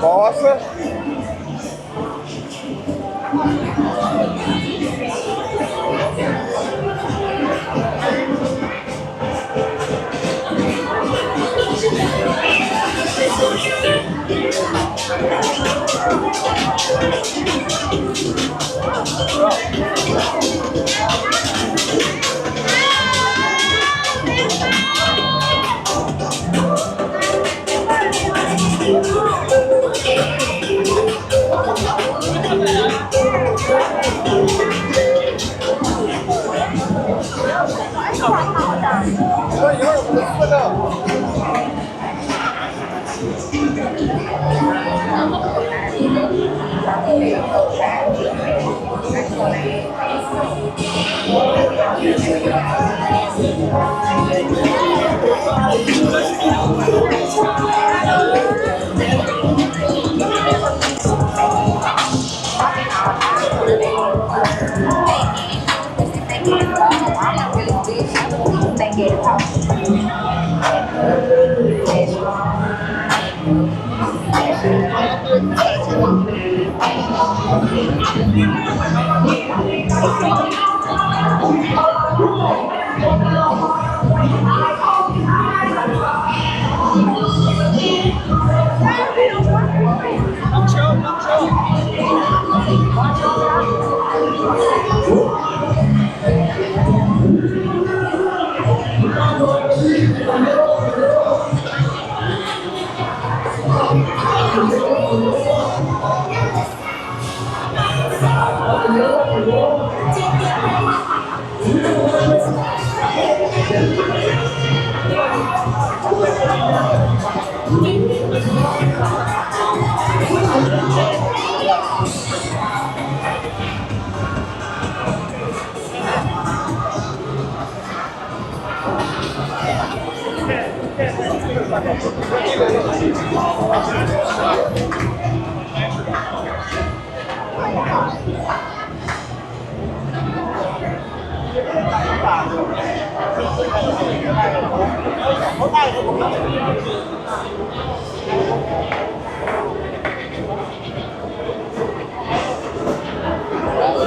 Nossa!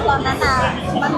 ตอนนั้นนะมัน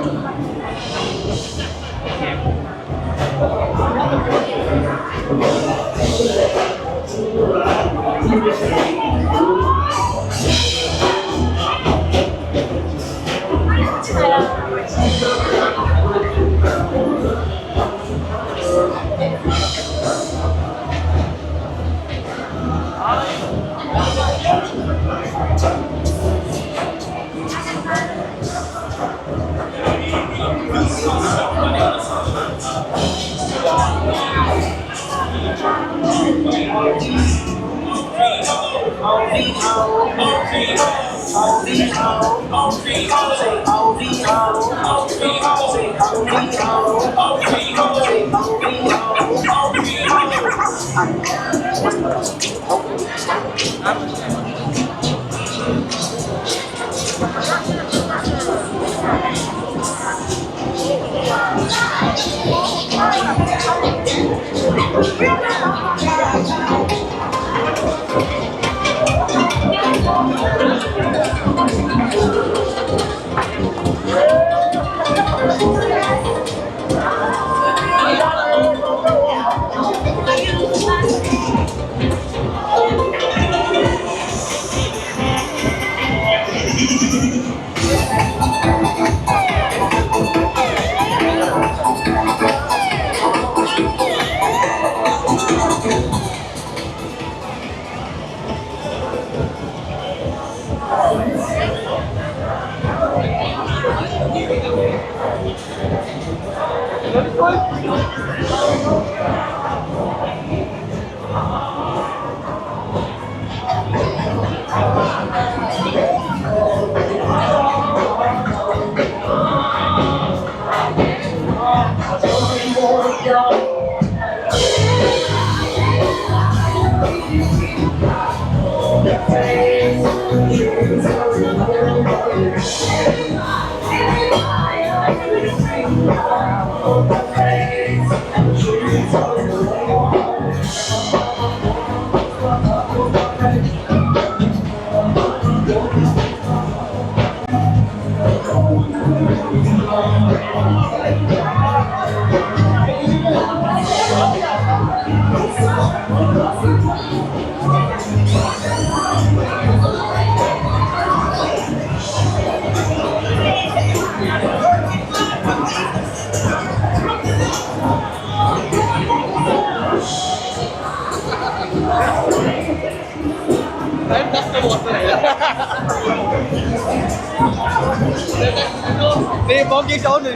Đi món chiếc số đi.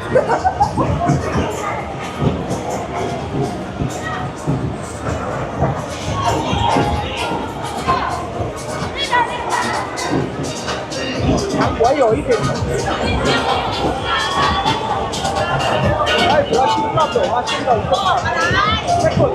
Thắng quấy rồi ý kìa. Đây, bữa chín năm đổ hoa trên đầu không à. Cách quần.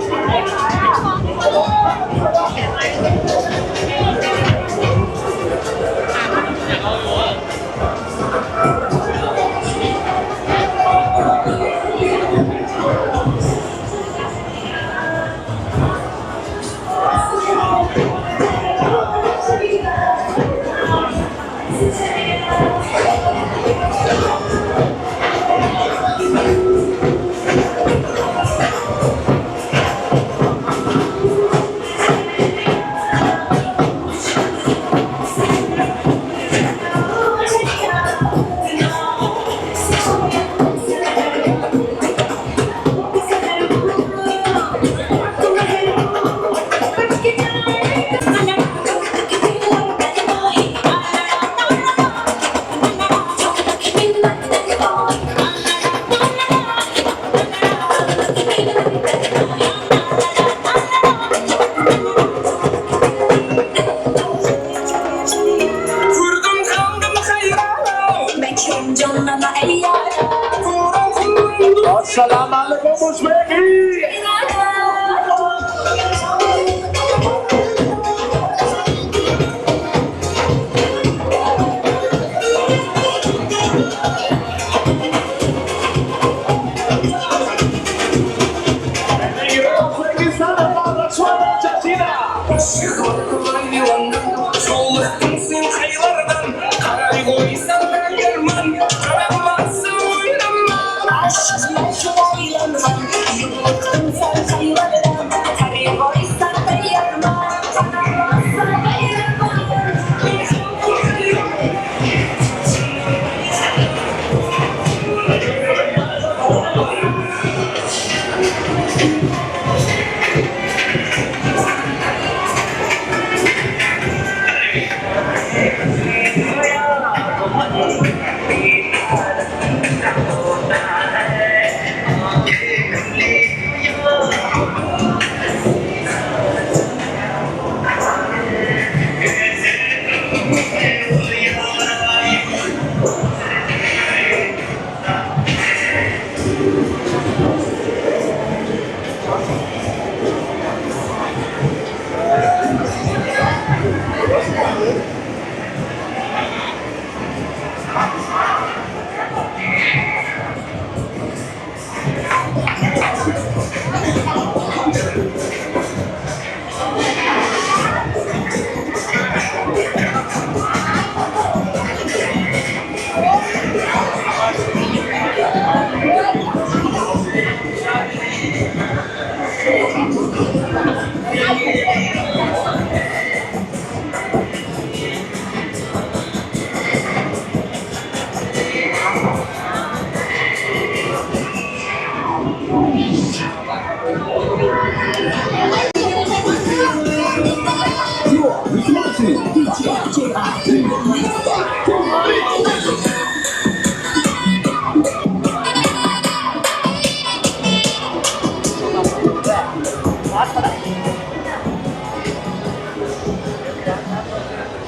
Assalamualaikum Uzbeki.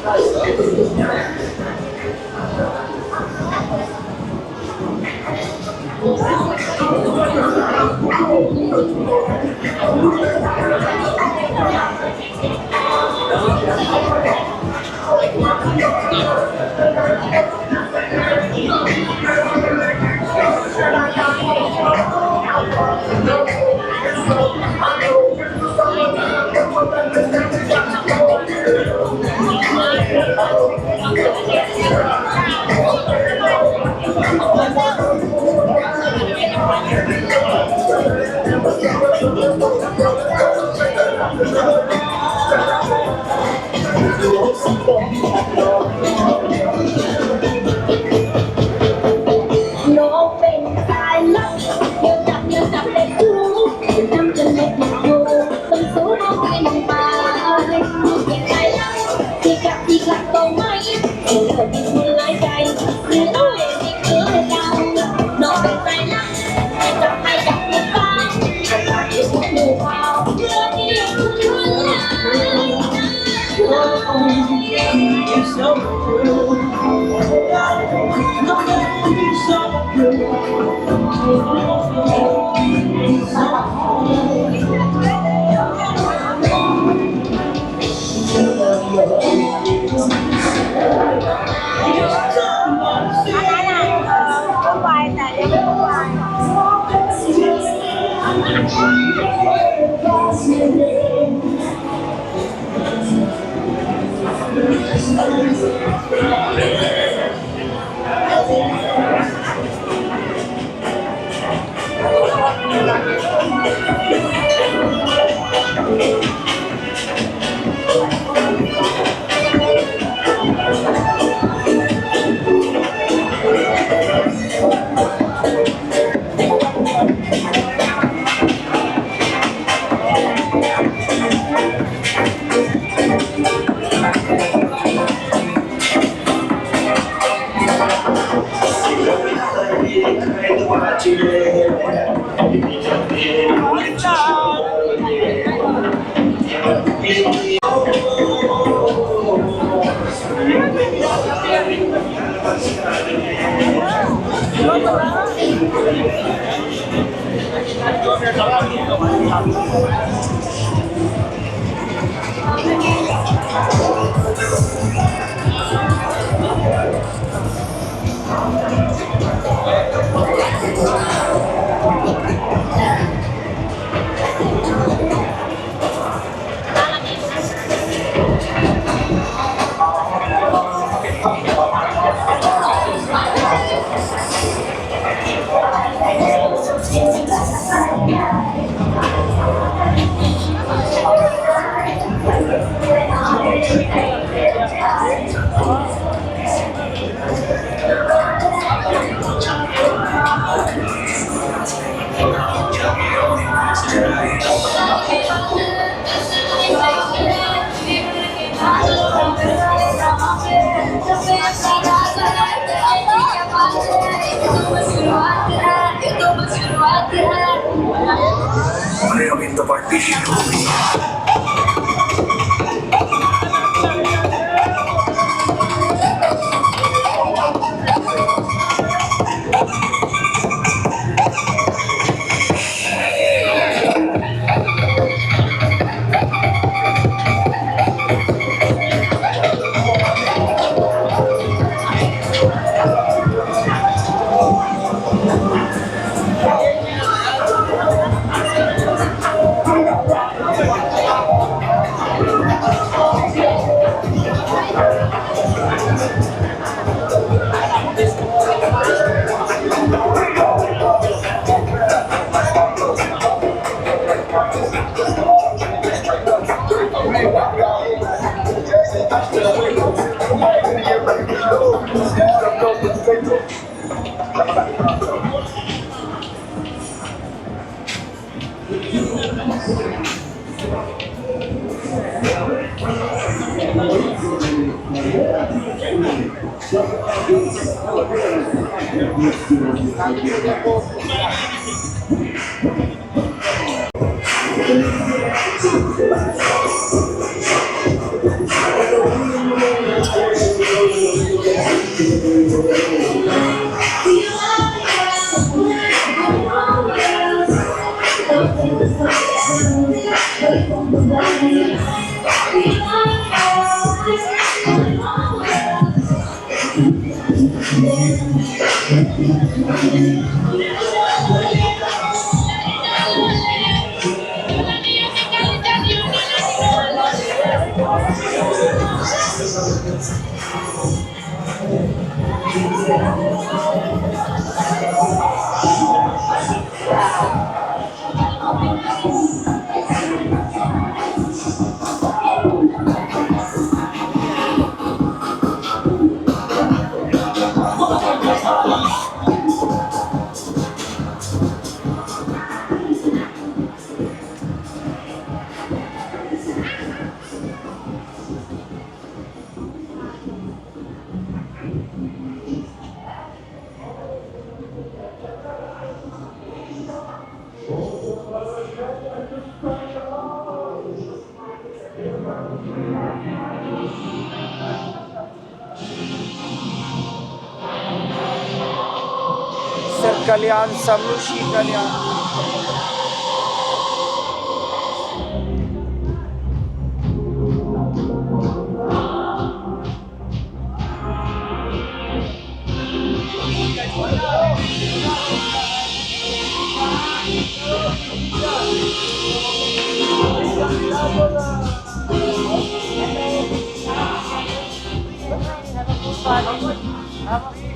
โลกเป็นสายลับเดี๋ยวจับเด็กรู้ทำจนเด็กหมดอยู่ต้องสู้เอาไปลงไปที่สายลับที่กลับตัวไม่เออที่คนหลายใจหรือเอาเองที่คือเราโลกเป็นสายลับจับมือฟ้าที่สุดหมู่เผ่าเพื่อที่คุณคนหลาย You're so true. No, you're so Ayo kita partisi dulu. Sir kalian, Samushi kalian. Have a good party.